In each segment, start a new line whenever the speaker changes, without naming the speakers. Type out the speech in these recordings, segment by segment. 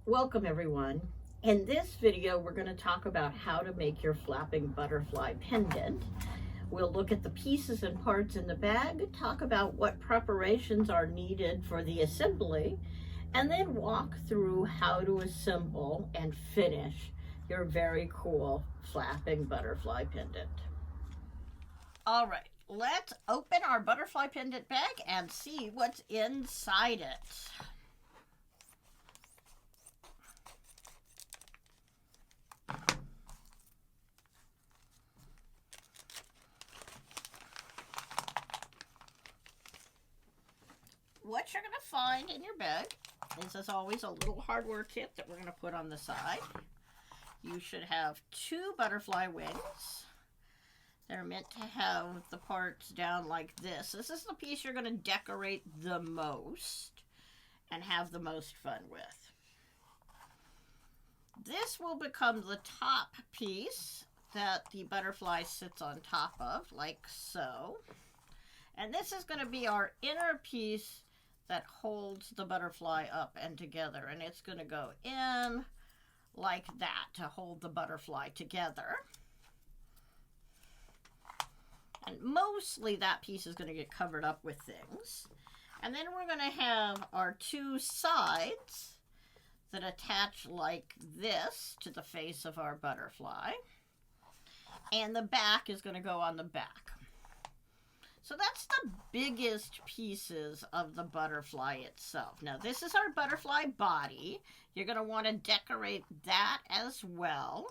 Welcome everyone. In this video, we're going to talk about how to make your flapping butterfly pendant. We'll look at the pieces and parts in the bag, talk about what preparations are needed for the assembly, and then walk through how to assemble and finish your very cool flapping butterfly pendant. All right, let's open our butterfly pendant bag and see what's inside it. What you're going to find in your bag is, as always, a little hardware kit that we're going to put on the side. You should have 2 butterfly wings. They're meant to have the parts down like this. This is the piece you're going to decorate the most and have the most fun with. This will become the top piece that the butterfly sits on top of, like so. And this is going to be our inner piece that holds the butterfly up and together, and it's going to go in like that to hold the butterfly together. And mostly that piece is going to get covered up with things. And then we're going to have our 2 sides that attach like this to the face of our butterfly, and the back is going to go on the back. So that's the biggest pieces of the butterfly itself. Now this is our butterfly body. You're going to want to decorate that as well.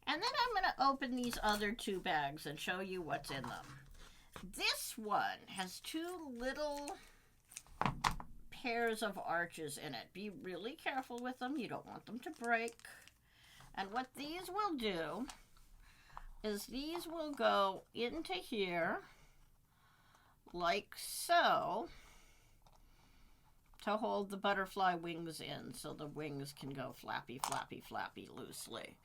And then I'm going to open these other 2 bags and show you what's in them. This one has 2 little pairs of arches in it. Be really careful with them. You don't want them to break. And what these will do is these will go into here like so to hold the butterfly wings in, so the wings can go flappy, flappy, flappy loosely.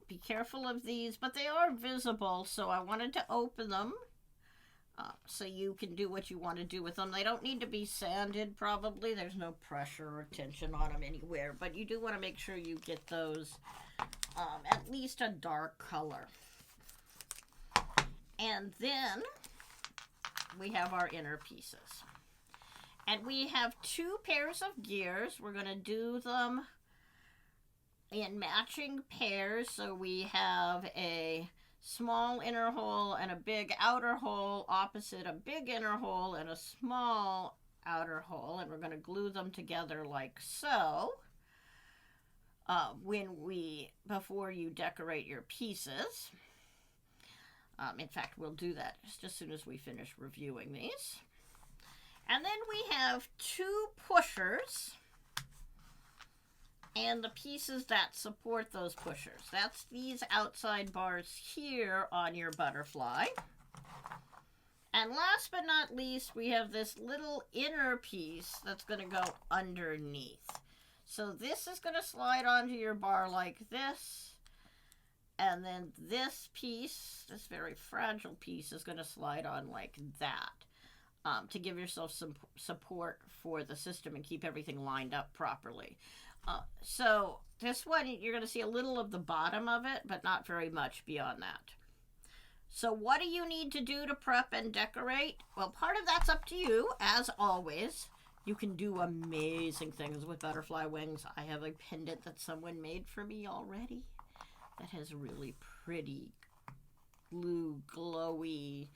Be careful of these, but they are visible, so I wanted to open them so you can do what you want to do with them. They don't need to be sanded, probably. There's no pressure or tension on them anywhere, but you do want to make sure you get those at least a dark color. And then we have our inner pieces. And we have 2 pairs of gears. We're going to do them in matching pairs. So we have a small inner hole and a big outer hole opposite a big inner hole and a small outer hole. And we're going to glue them together like so. Before you decorate your pieces. In fact, we'll do that just as soon as we finish reviewing these. And then we have 2 pushers and the pieces that support those pushers. That's these outside bars here on your butterfly. And last but not least, we have this little inner piece that's going to go underneath. So this is going to slide onto your bar like this. And then this piece, this very fragile piece, is going to slide on like that to give yourself some support for the system and keep everything lined up properly. So this one, you're going to see a little of the bottom of it, but not very much beyond that. So what do you need to do to prep and decorate? Well, part of that's up to you, as always. You can do amazing things with butterfly wings. I have a pendant that someone made for me already that has really pretty blue, glowy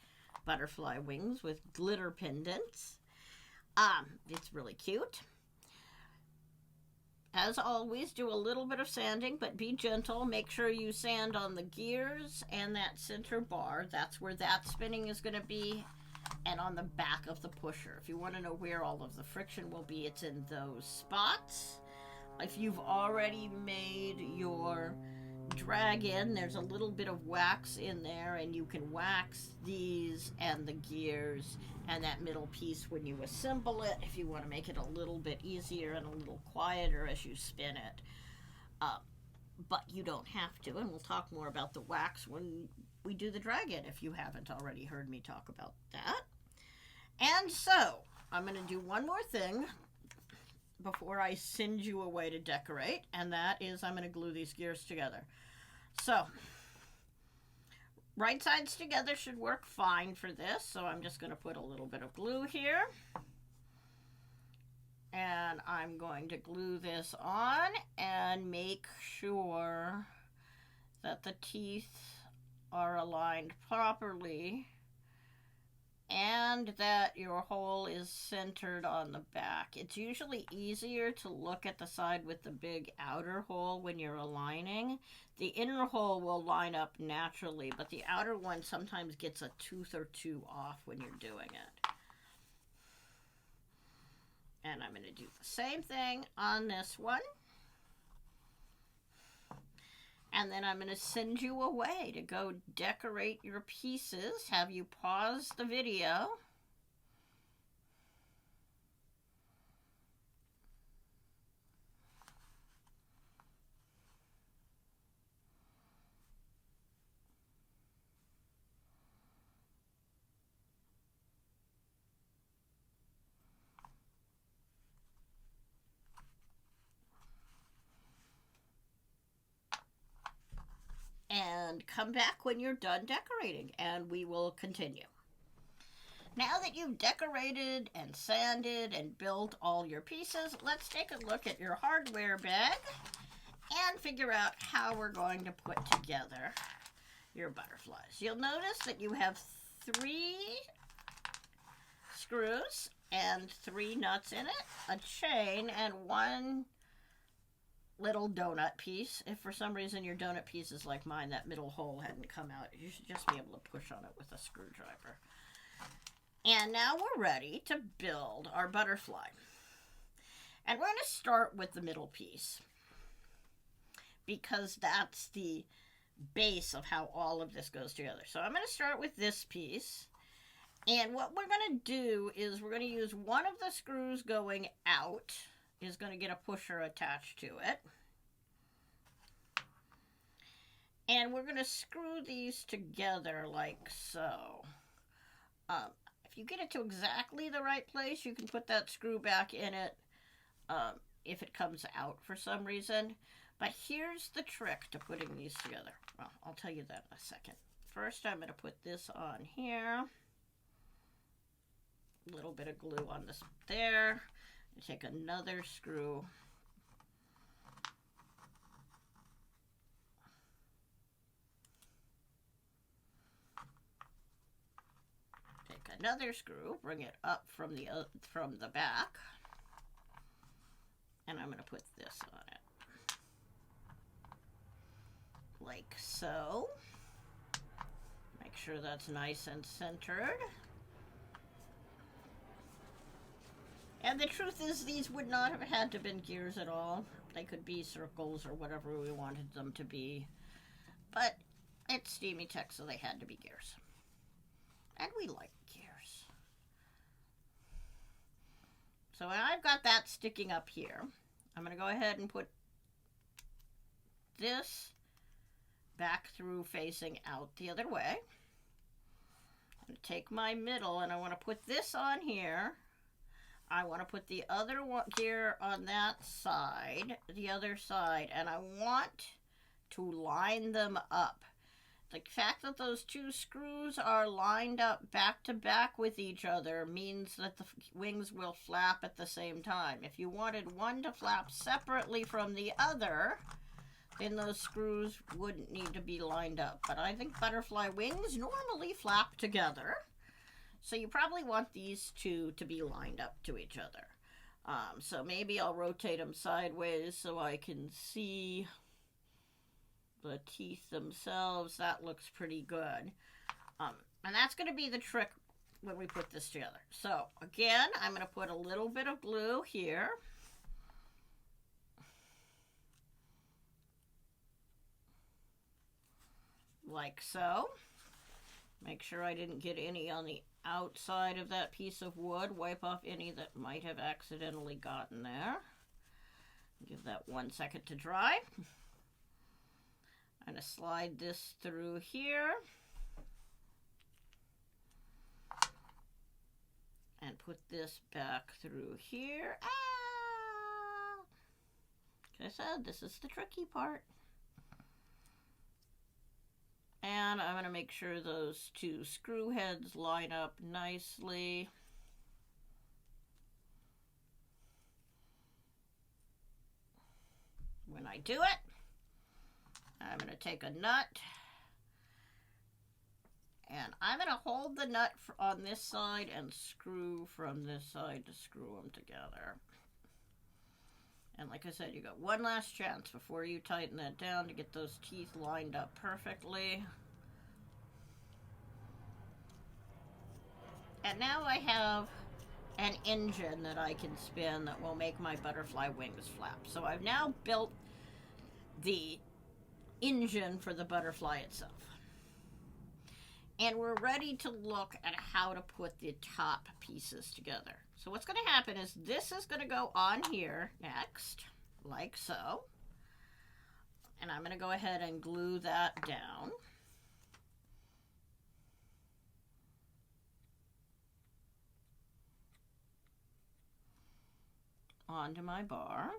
butterfly wings with glitter pendants. It's really cute. As always, do a little bit of sanding, but be gentle. Make sure you sand on the gears and that center bar. That's where that spinning is going to be. And on the back of the pusher. If you want to know where all of the friction will be, it's in those spots. If you've already made your dragon, there's a little bit of wax in there, and you can wax these and the gears and that middle piece when you assemble it, if you want to make it a little bit easier and a little quieter as you spin it. But you don't have to, and we'll talk more about the wax when we do the dragon, if you haven't already heard me talk about that. And so, I'm going to do one more thing before I send you away to decorate, and that is I'm going to glue these gears together. So, right sides together should work fine for this, so I'm just going to put a little bit of glue here. And I'm going to glue this on and make sure that the teeth are aligned properly and that your hole is centered on the back. It's usually easier to look at the side with the big outer hole when you're aligning. The inner hole will line up naturally, but the outer one sometimes gets a tooth or two off when you're doing it. And I'm going to do the same thing on this one. And then I'm going to send you away to go decorate your pieces. Have you pause the video. And come back when you're done decorating and we will continue. Now that you've decorated and sanded and built all your pieces, let's take a look at your hardware bag and figure out how we're going to put together your butterflies. You'll notice that you have 3 screws and 3 nuts in it, a chain, and 1 little donut piece. If for some reason your donut piece is like mine, that middle hole hadn't come out, you should just be able to push on it with a screwdriver. And now we're ready to build our butterfly. And we're going to start with the middle piece because that's the base of how all of this goes together. So I'm going to start with this piece. And what we're going to do is we're going to use one of the screws going out is going to get a pusher attached to it. And we're going to screw these together like so. If you get it to exactly the right place, you can put that screw back in it if it comes out for some reason. But here's the trick to putting these together. Well, I'll tell you that in a second. First, I'm going to put this on here. A little bit of glue on this there. Take another screw. Take another screw, bring it up from the back, and I'm going to put this on it. Like so. Make sure that's nice and centered. And the truth is, these would not have had to have been gears at all. They could be circles or whatever we wanted them to be. But it's Steamy Tech, so they had to be gears. And we like gears. So I've got that sticking up here. I'm going to go ahead and put this back through facing out the other way. I'm going to take my middle and I want to put this on here. I want to put the other one gear on that side, the other side, and I want to line them up. The fact that those 2 screws are lined up back to back with each other means that the wings will flap at the same time. If you wanted one to flap separately from the other, then those screws wouldn't need to be lined up. But I think butterfly wings normally flap together. So you probably want these 2 to be lined up to each other. So maybe I'll rotate them sideways so I can see the teeth themselves. That looks pretty good. And that's going to be the trick when we put this together. So again, I'm going to put a little bit of glue here. Like so. Make sure I didn't get any on the outside of that piece of wood. Wipe off any that might have accidentally gotten there. Give that 1 second to dry. I'm going to slide this through here. And put this back through here. Like I said, this is the tricky part. And I'm going to make sure those two screw heads line up nicely. When I do it, I'm going to take a nut and I'm going to hold the nut on this side and screw from this side to screw them together. And like I said, you got one last chance before you tighten that down to get those teeth lined up perfectly. And now I have an engine that I can spin that will make my butterfly wings flap. So I've now built the engine for the butterfly itself. And we're ready to look at how to put the top pieces together. So what's going to happen is this is going to go on here next, like so. And I'm going to go ahead and glue that down. Onto my bar.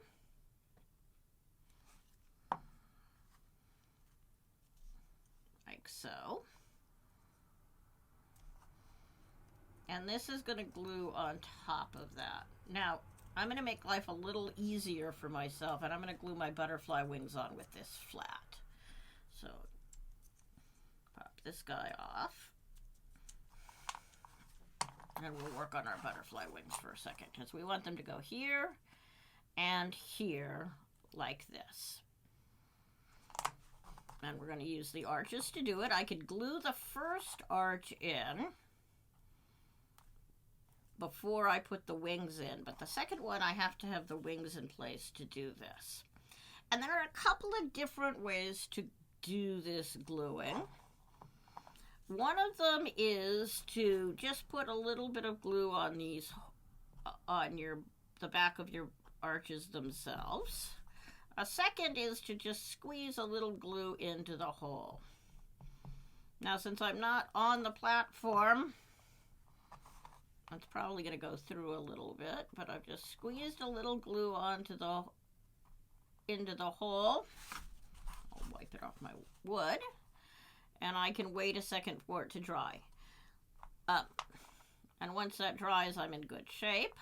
Like so. And this is going to glue on top of that. Now, I'm going to make life a little easier for myself, and I'm going to glue my butterfly wings on with this flat. So, pop this guy off. And we'll work on our butterfly wings for a second, because we want them to go here and here like this. And we're going to use the arches to do it. I could glue the first arch in before I put the wings in, but the second one I have to have the wings in place to do this. And there are a couple of different ways to do this gluing. One of them is to just put a little bit of glue on these, on the back of your arches themselves. A second is to just squeeze a little glue into the hole. Now, since I'm not on the platform, it's probably going to go through a little bit, but I've just squeezed a little glue into the hole. I'll wipe it off my wood, and I can wait a second for it to dry. And once that dries, I'm in good shape.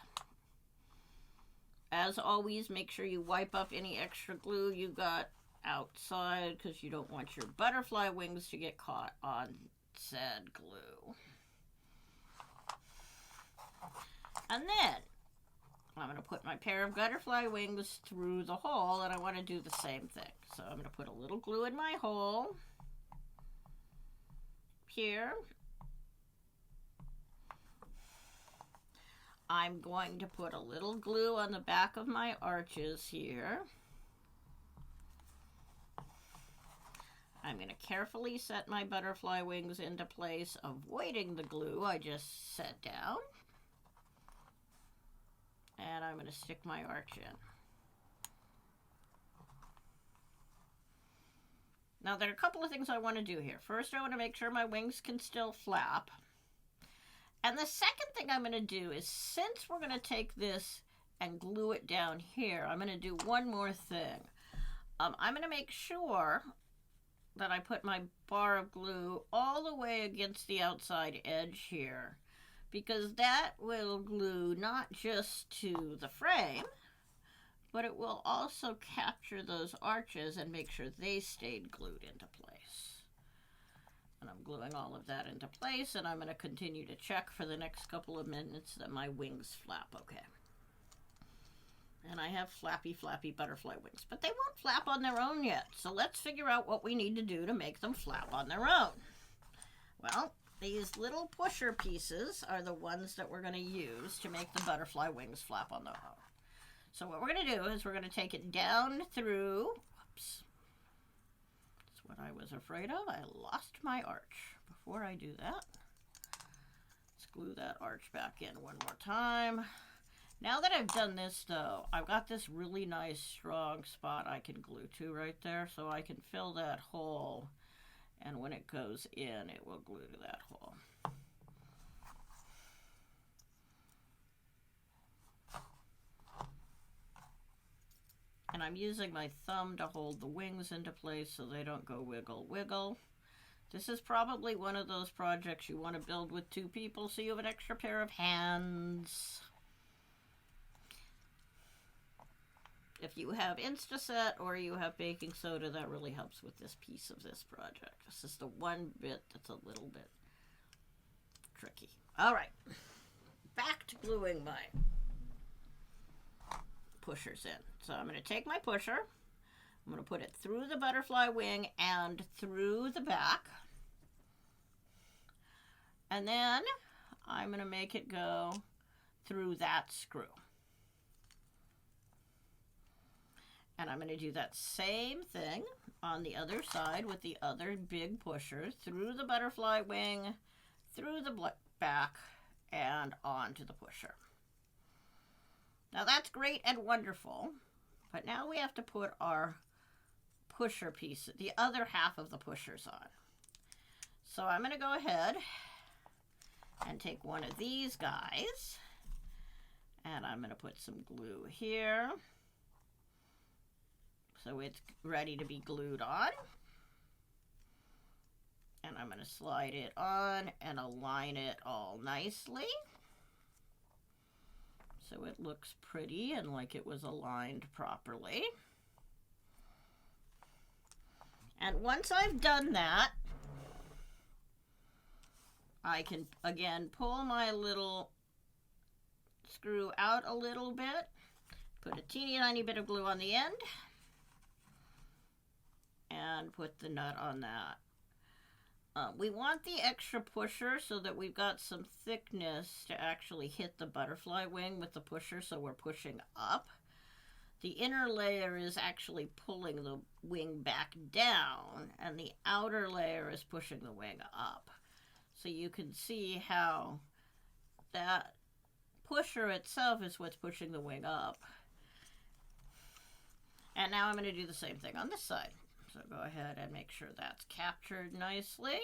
As always, make sure you wipe up any extra glue you got outside, because you don't want your butterfly wings to get caught on said glue. And then I'm going to put my pair of butterfly wings through the hole, and I want to do the same thing. So I'm going to put a little glue in my hole here. I'm going to put a little glue on the back of my arches here. I'm going to carefully set my butterfly wings into place, avoiding the glue I just set down. And I'm going to stick my arch in. Now, there are a couple of things I want to do here. First, I want to make sure my wings can still flap. And the second thing I'm going to do is, since we're going to take this and glue it down here, I'm going to do one more thing. I'm going to make sure that I put my bar of glue all the way against the outside edge here, because that will glue not just to the frame, but it will also capture those arches and make sure they stayed glued into place. And I'm gluing all of that into place, and I'm going to continue to check for the next couple of minutes that my wings flap okay. And I have flappy, flappy butterfly wings, but they won't flap on their own yet. So let's figure out what we need to do to make them flap on their own. Well, these little pusher pieces are the ones that we're going to use to make the butterfly wings flap on their own. So what we're going to do is we're going to take it down through, whoops, that's what I was afraid of. I lost my arch. Before I do that, let's glue that arch back in one more time. Now that I've done this though, I've got this really nice strong spot I can glue to right there, so I can fill that hole. And when it goes in, it will glue to that hole. And I'm using my thumb to hold the wings into place so they don't go wiggle wiggle. This is probably one of those projects you want to build with 2 people so you have an extra pair of hands. If you have Instaset or you have baking soda, that really helps with this piece of this project. This is the one bit that's a little bit tricky. All right, back to gluing my pushers in. So I'm going to take my pusher, I'm going to put it through the butterfly wing and through the back. And then I'm going to make it go through that screw. And I'm going to do that same thing on the other side with the other big pusher, through the butterfly wing, through the back, and onto the pusher. Now that's great and wonderful, but now we have to put our pusher piece, the other half of the pushers on. So I'm going to go ahead and take one of these guys, and I'm going to put some glue here so it's ready to be glued on. And I'm going to slide it on and align it all nicely so it looks pretty and like it was aligned properly. And once I've done that, I can again pull my little screw out a little bit, put a teeny tiny bit of glue on the end, and put the nut on that. We want the extra pusher so that we've got some thickness to actually hit the butterfly wing with the pusher, so we're pushing up. The inner layer is actually pulling the wing back down, and the outer layer is pushing the wing up. So you can see how that pusher itself is what's pushing the wing up. And now I'm going to do the same thing on this side. So go ahead and make sure that's captured nicely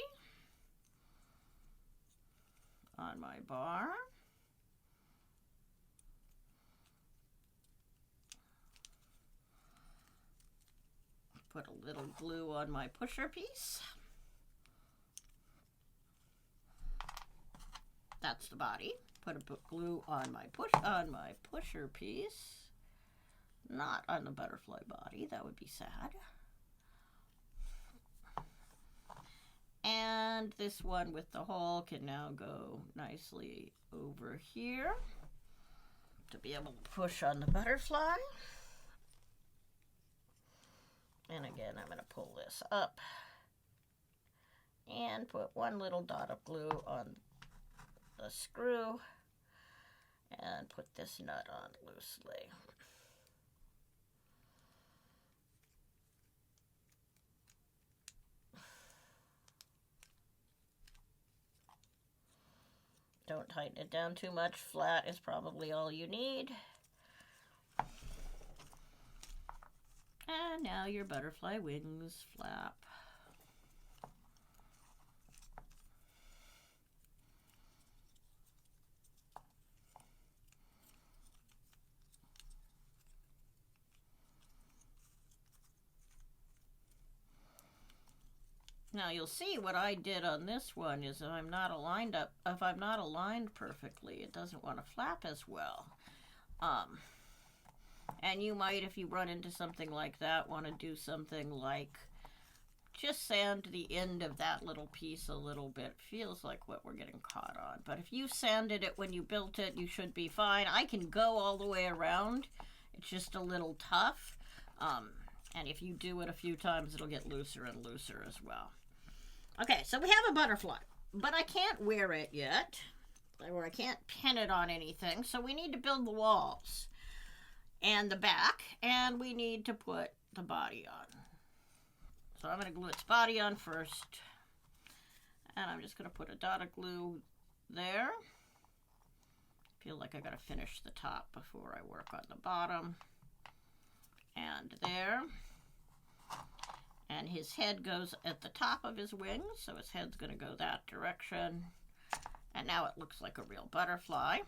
on my bar. Put a little glue on my pusher piece. That's the body. Put a glue on my pusher piece. Not on the butterfly body. That would be sad. And this one with the hole can now go nicely over here to be able to push on the butterfly. And again, I'm going to pull this up and put one little dot of glue on the screw and put this nut on loosely. Don't tighten it down too much. Flat is probably all you need. And now your butterfly wings flap. Now you'll see what I did on this one is if I'm not aligned perfectly, it doesn't want to flap as well. And you might, if you run into something like that, want to do something like just sand the end of that little piece a little bit. Feels like what we're getting caught on. But if you sanded it when you built it, you should be fine. I can go all the way around. It's just a little tough. And if you do it a few times, it'll get looser and looser as well. Okay, so we have a butterfly, but I can't wear it yet, or I can't pin it on anything, so we need to build the walls and the back, and we need to put the body on. So I'm going to glue its body on first, and I'm just going to put a dot of glue there. Feel like I got to finish the top before I work on the bottom, and there. And his head goes at the top of his wings, so his head's going to go that direction. And now it looks like a real butterfly.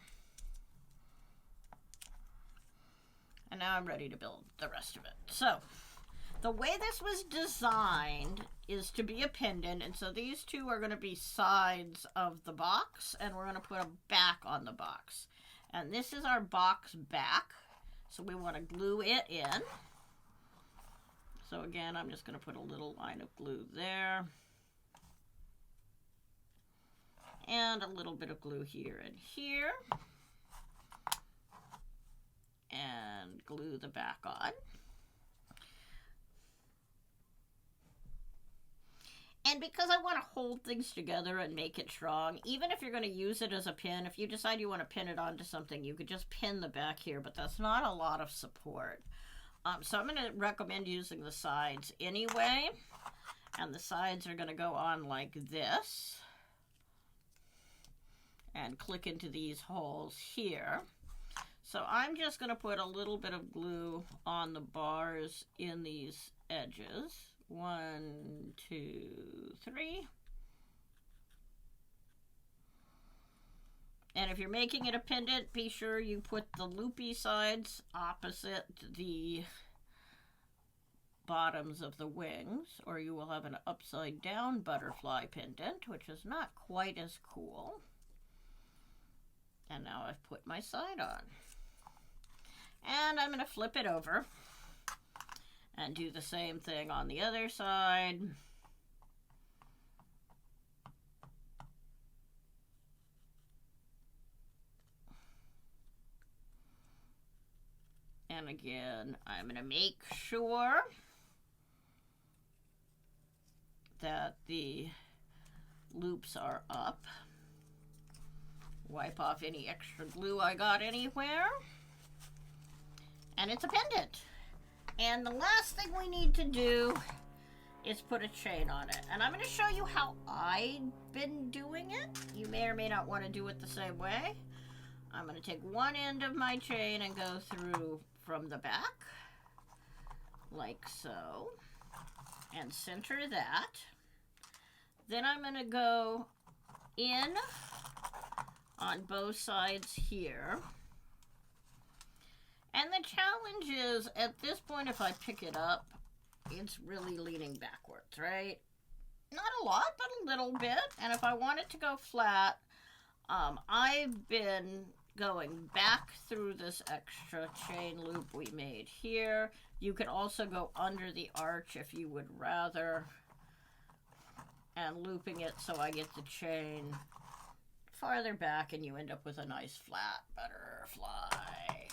And now I'm ready to build the rest of it. So, the way this was designed is to be a pendant, and so these two are going to be sides of the box, and we're going to put a back on the box. And this is our box back, so we want to glue it in. So again, I'm just going to put a little line of glue there. And a little bit of glue here and here. And glue the back on. And because I want to hold things together and make it strong, even if you're going to use it as a pin, if you decide you want to pin it onto something, you could just pin the back here, but that's not a lot of support. So I'm going to recommend using the sides anyway. And the sides are going to go on like this. And click into these holes here. So I'm just going to put a little bit of glue on the bars in these edges. 1, 2, 3. And if you're making it a pendant, be sure you put the loopy sides opposite the bottoms of the wings, or you will have an upside down butterfly pendant, which is not quite as cool. And now I've put my side on. And I'm going to flip it over and do the same thing on the other side. And again, I'm going to make sure that the loops are up. Wipe off any extra glue I got anywhere. And it's a pendant. And the last thing we need to do is put a chain on it. And I'm going to show you how I've been doing it. You may or may not want to do it the same way. I'm going to take one end of my chain and go through from the back, like so, and center that. Then I'm going to go in on both sides here. And the challenge is, at this point, if I pick it up, it's really leaning backwards, right? Not a lot, but a little bit. And if I want it to go flat, I've been going back through this extra chain loop we made here. You could also go under the arch if you would rather, and looping it so I get the chain farther back, and you end up with a nice flat butterfly.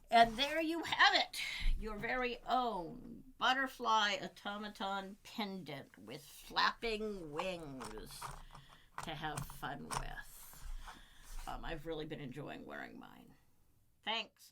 And there you have it, your very own butterfly automaton pendant with flapping wings to have fun with. I've really been enjoying wearing mine. Thanks.